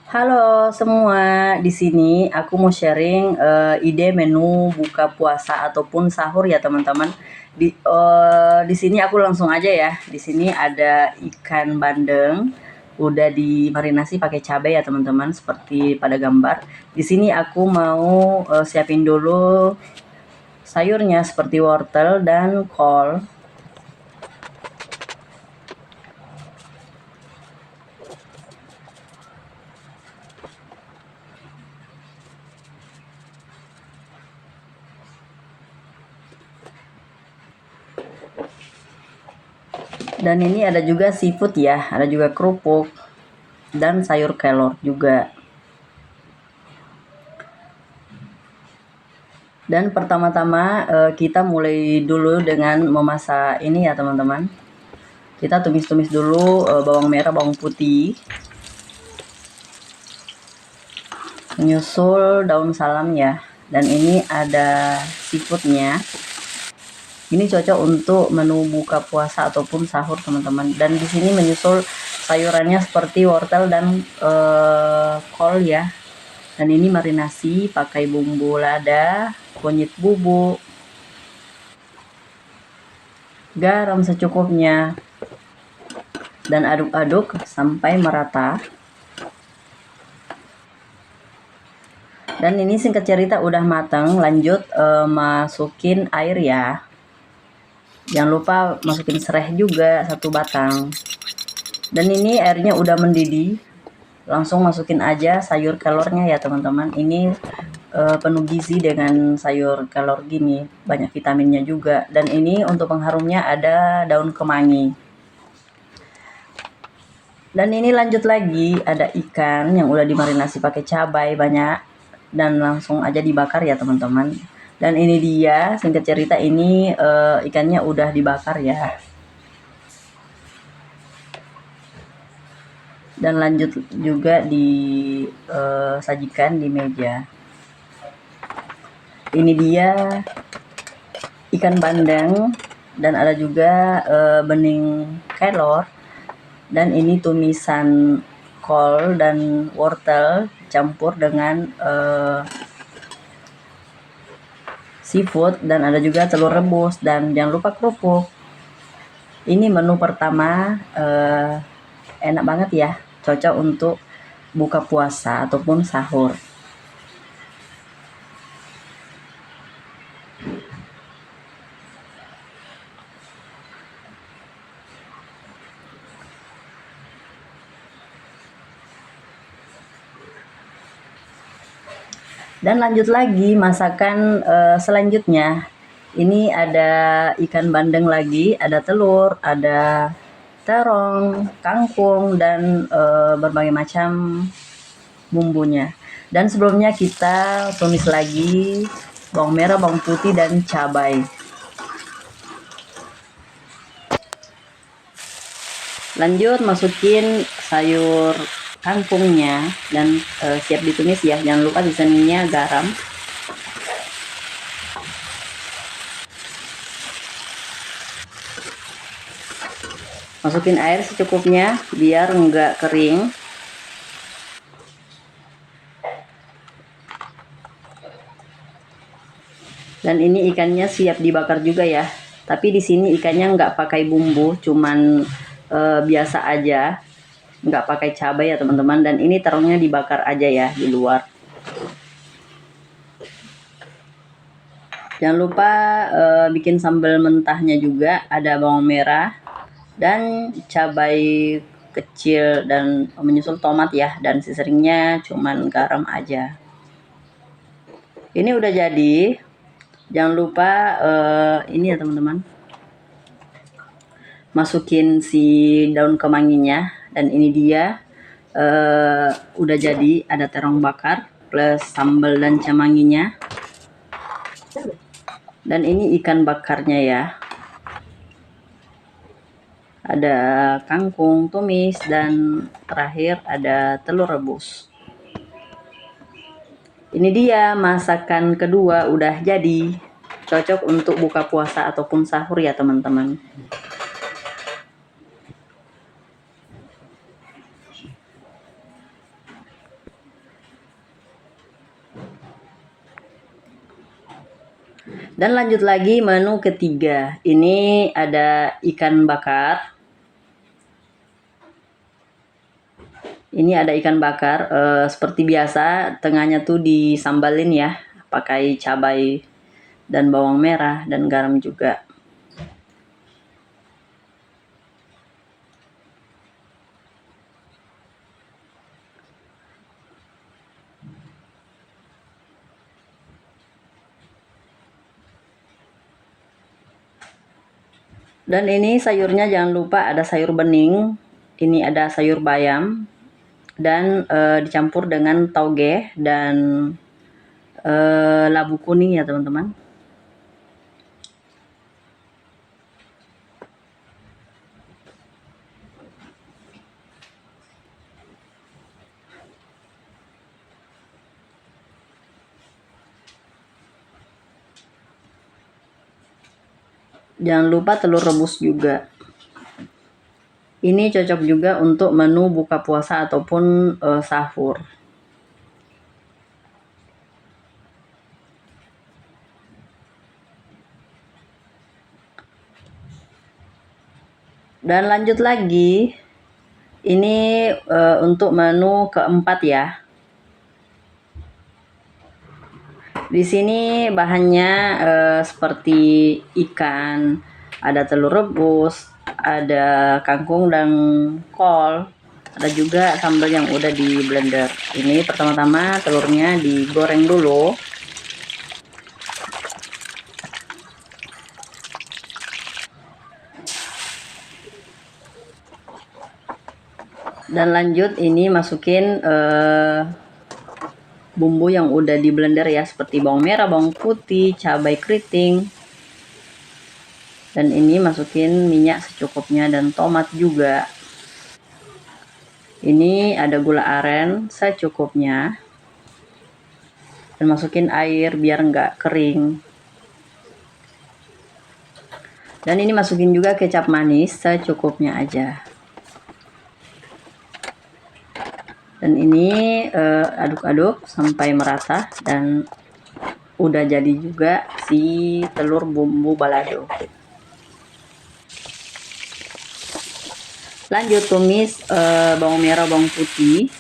Halo semua, di sini aku mau sharing ide menu buka puasa ataupun sahur ya teman-teman. Di sini aku langsung aja ya. Di sini ada ikan bandeng, udah dimarinasi pakai cabai ya teman-teman, seperti pada gambar. Di sini aku mau siapin dulu sayurnya seperti wortel dan kol. Dan ini ada juga seafood ya, ada juga kerupuk dan sayur kelor juga. Dan pertama-tama kita mulai dulu dengan memasak ini ya teman-teman. Kita tumis-tumis dulu bawang merah, bawang putih. Menyusul daun salam ya. Dan ini ada seafoodnya. Ini cocok untuk menu buka puasa ataupun sahur teman-teman. Dan di sini menyusul sayurannya seperti wortel dan kol ya. Dan ini marinasi pakai bumbu lada, kunyit bubuk, garam secukupnya, dan aduk-aduk sampai merata. Dan ini singkat cerita udah matang, lanjut masukin air ya. Jangan lupa masukin serai juga 1 batang. Dan ini airnya udah mendidih, langsung masukin aja sayur kelornya ya teman-teman. Ini penuh gizi dengan sayur kelor gini, banyak vitaminnya juga. Dan ini untuk pengharumnya ada daun kemangi. Dan ini lanjut lagi, ada ikan yang udah dimarinasi pakai cabai banyak dan langsung aja dibakar ya teman-teman. Dan ini dia, singkat cerita ini ikannya udah dibakar ya. Dan lanjut juga disajikan di meja. Ini dia ikan bandeng dan ada juga bening kelor. Dan ini tumisan kol dan wortel campur dengan seafood, dan ada juga telur rebus, dan jangan lupa kerupuk. Ini menu pertama, enak banget ya, cocok untuk buka puasa ataupun sahur. Dan lanjut lagi masakan selanjutnya. Ini ada ikan bandeng lagi, ada telur, ada terong, kangkung, dan berbagai macam bumbunya. Dan sebelumnya kita tumis lagi bawang merah, bawang putih, dan cabai. Lanjut masukin sayur kangkungnya dan siap ditumis ya. Jangan lupa seasoningnya garam. Masukin air secukupnya biar enggak kering. Dan ini ikannya siap dibakar juga ya. Tapi di sini ikannya nggak pakai bumbu, cuman biasa aja, nggak pakai cabai ya teman-teman. Dan ini terongnya dibakar aja ya di luar. Jangan lupa bikin sambal mentahnya juga, ada bawang merah dan cabai kecil dan menyusul tomat ya. Dan seasoningnya cuman garam aja. Ini udah jadi. Jangan lupa ini ya teman-teman, masukin si daun kemanginya. Dan ini dia udah jadi, ada terong bakar plus sambal dan kemanginya. Dan ini ikan bakarnya ya, ada kangkung tumis, dan terakhir ada telur rebus. Ini dia masakan kedua udah jadi, cocok untuk buka puasa ataupun sahur ya teman-teman. Dan lanjut lagi menu ketiga. Ini ada ikan bakar. Ini ada ikan bakar. Seperti biasa, tengahnya tuh disambalin ya, pakai cabai dan bawang merah dan garam juga. Dan ini sayurnya jangan lupa ada sayur bening, ini ada sayur bayam, dan dicampur dengan tauge dan labu kuning ya teman-teman. Jangan lupa telur rebus juga. Ini cocok juga untuk menu buka puasa ataupun sahur. Dan lanjut lagi, ini untuk menu keempat ya. Di sini bahannya seperti ikan, ada telur rebus, ada kangkung dan kol, ada juga sambal yang udah di blender. Ini pertama-tama telurnya digoreng dulu. Dan lanjut ini masukin bumbu yang udah di blender ya, seperti bawang merah, bawang putih, cabai keriting. Dan ini masukin minyak secukupnya dan tomat juga. Ini ada gula aren secukupnya. Dan masukin air biar nggak kering. Dan ini masukin juga kecap manis secukupnya aja. Dan ini aduk-aduk sampai merata dan udah jadi juga si telur bumbu balado. Lanjut tumis bawang merah, bawang putih,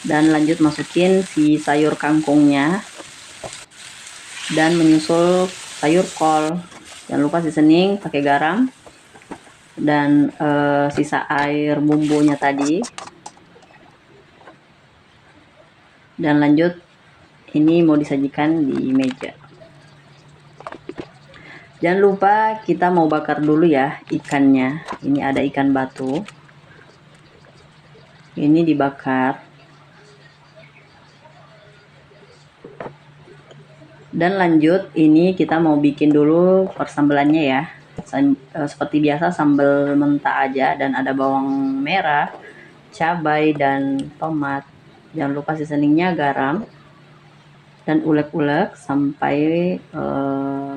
dan lanjut masukin si sayur kangkungnya dan menyusul sayur kol. Jangan lupa seasoning pakai garam dan sisa air bumbunya tadi. Dan lanjut ini mau disajikan di meja. Jangan lupa kita mau bakar dulu ya ikannya. Ini ada ikan batu. Ini dibakar. Dan lanjut ini kita mau bikin dulu persambelannya ya. Seperti biasa sambal mentah aja dan ada bawang merah, cabai dan tomat. Jangan lupa seasoningnya garam dan ulek-ulek sampai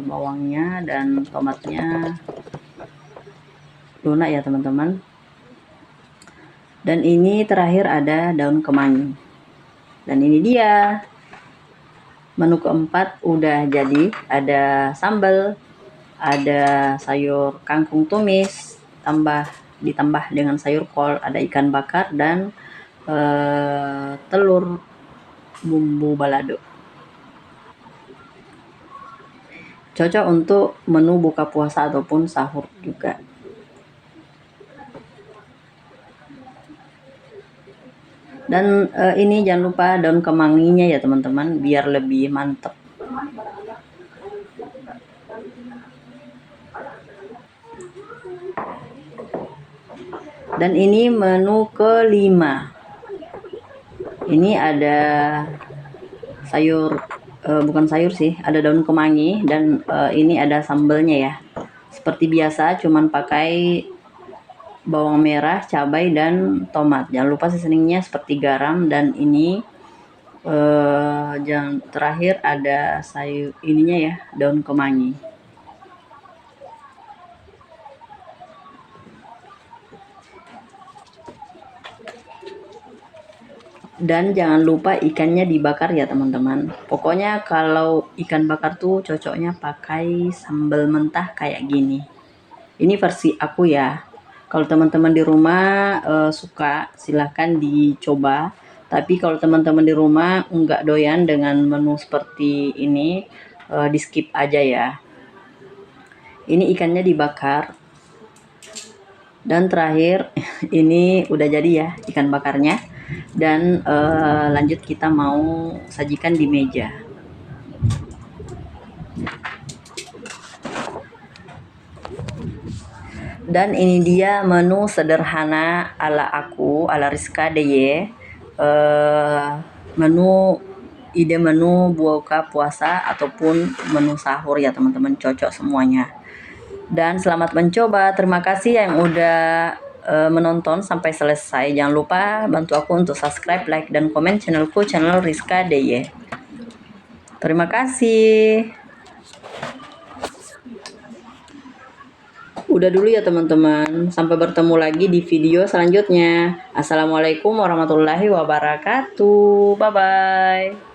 bawangnya dan tomatnya lunak ya teman-teman. Dan ini terakhir ada daun kemangi. Dan ini dia menu keempat udah jadi. Ada sambal, ada sayur kangkung tumis, ditambah dengan sayur kol, ada ikan bakar dan telur bumbu balado. Cocok untuk menu buka puasa ataupun sahur juga. Dan ini jangan lupa daun kemanginya ya teman-teman, biar lebih mantap. Dan ini menu kelima. Ini ada sayur, bukan sayur sih, ada daun kemangi dan ini ada sambelnya ya. Seperti biasa, cuman pakai bawang merah, cabai dan tomat. Jangan lupa seasoningnya seperti garam. Dan ini yang terakhir ada sayur ininya ya, daun kemangi. Dan jangan lupa ikannya dibakar ya teman-teman. Pokoknya kalau ikan bakar tuh cocoknya pakai sambal mentah kayak gini. Ini versi aku ya. Kalau teman-teman di rumah suka, silahkan dicoba. Tapi kalau teman-teman di rumah nggak doyan dengan menu seperti ini, di skip aja ya. Ini ikannya dibakar. Dan terakhir ini udah jadi ya ikan bakarnya. Dan lanjut kita mau sajikan di meja. Dan ini dia menu sederhana ala aku, ala Rizka DY. Ide menu buka puasa ataupun menu sahur ya teman-teman, cocok semuanya. Dan selamat mencoba. Terima kasih yang udah menonton sampai selesai. Jangan lupa bantu aku untuk subscribe, like, dan komen channelku, channel Rizka DY. Terima kasih. Udah dulu ya teman-teman. Sampai bertemu lagi di video selanjutnya. Assalamualaikum warahmatullahi wabarakatuh. Bye-bye.